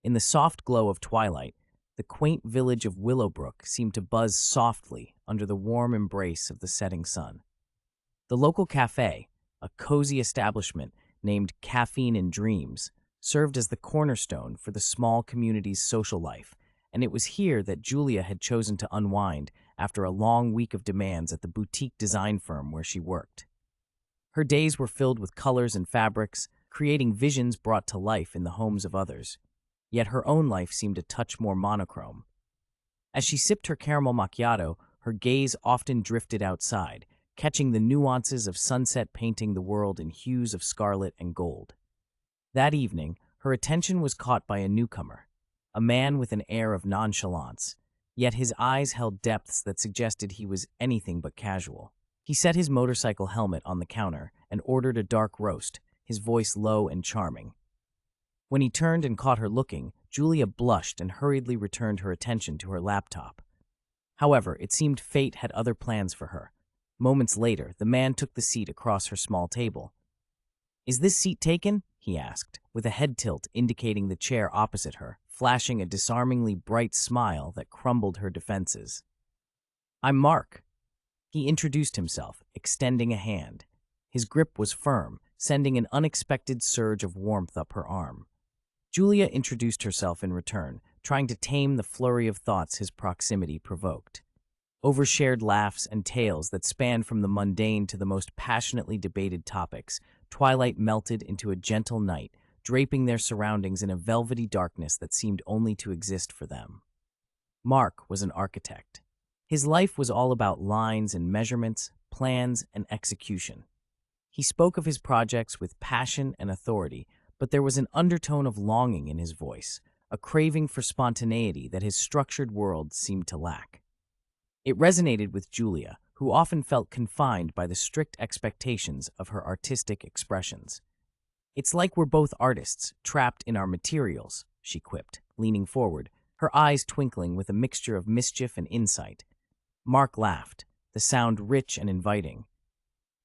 In the soft glow of twilight, the quaint village of Willowbrook seemed to buzz softly under the warm embrace of the setting sun. The local cafe, a cozy establishment named Caffeine and Dreams, served as the cornerstone for the small community's social life, and it was here that Julia had chosen to unwind after a long week of demands at the boutique design firm where she worked. Her days were filled with colors and fabrics, creating visions brought to life in the homes of others. Yet her own life seemed a touch more monochrome. As she sipped her caramel macchiato, her gaze often drifted outside, catching the nuances of sunset painting the world in hues of scarlet and gold. That evening, her attention was caught by a newcomer, a man with an air of nonchalance, yet his eyes held depths that suggested he was anything but casual. He set his motorcycle helmet on the counter and ordered a dark roast, his voice low and charming. When he turned and caught her looking, Julia blushed and hurriedly returned her attention to her laptop. However, it seemed fate had other plans for her. Moments later, the man took the seat across her small table. "Is this seat taken?" he asked, with a head tilt indicating the chair opposite her, flashing a disarmingly bright smile that crumbled her defenses. "I'm Mark." He introduced himself, extending a hand. His grip was firm, sending an unexpected surge of warmth up her arm. Julia introduced herself in return, trying to tame the flurry of thoughts his proximity provoked. Overshared laughs and tales that spanned from the mundane to the most passionately debated topics, Twilight melted into a gentle night, draping their surroundings in a velvety darkness that seemed only to exist for them. Mark was an architect. His life was all about lines and measurements, plans and execution. He spoke of his projects with passion and authority, but there was an undertone of longing in his voice, a craving for spontaneity that his structured world seemed to lack. It resonated with Julia, who often felt confined by the strict expectations of her artistic expressions. "It's like we're both artists, trapped in our materials," she quipped, leaning forward, her eyes twinkling with a mixture of mischief and insight. Mark laughed, the sound rich and inviting.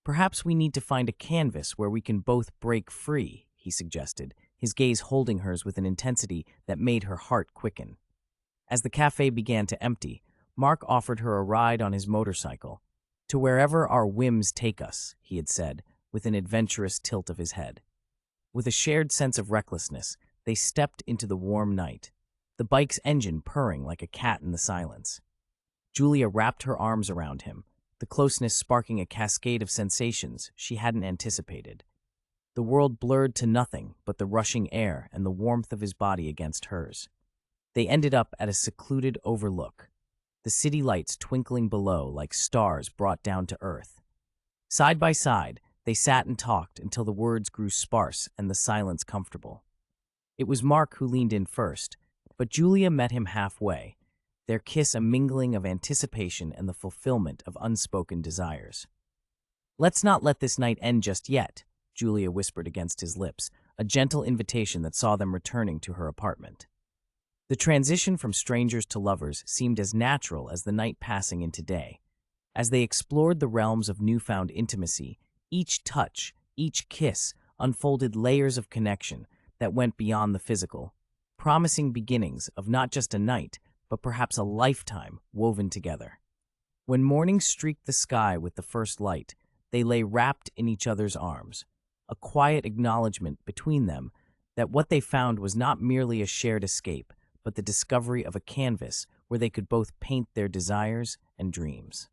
"Perhaps we need to find a canvas where we can both break free," he suggested, his gaze holding hers with an intensity that made her heart quicken. As the cafe began to empty, Mark offered her a ride on his motorcycle. "To wherever our whims take us," he had said, with an adventurous tilt of his head. With a shared sense of recklessness, they stepped into the warm night, the bike's engine purring like a cat in the silence. Julia wrapped her arms around him, the closeness sparking a cascade of sensations she hadn't anticipated. The world blurred to nothing but the rushing air and the warmth of his body against hers. They ended up at a secluded overlook, the city lights twinkling below like stars brought down to earth. Side by side, they sat and talked until the words grew sparse and the silence comfortable. It was Mark who leaned in first, but Julia met him halfway, their kiss a mingling of anticipation and the fulfillment of unspoken desires. "Let's not let this night end just yet," Julia whispered against his lips, a gentle invitation that saw them returning to her apartment. The transition from strangers to lovers seemed as natural as the night passing into day. As they explored the realms of newfound intimacy, each touch, each kiss unfolded layers of connection that went beyond the physical, promising beginnings of not just a night, but perhaps a lifetime woven together. When morning streaked the sky with the first light, they lay wrapped in each other's arms, a quiet acknowledgement between them that what they found was not merely a shared escape, but the discovery of a canvas where they could both paint their desires and dreams.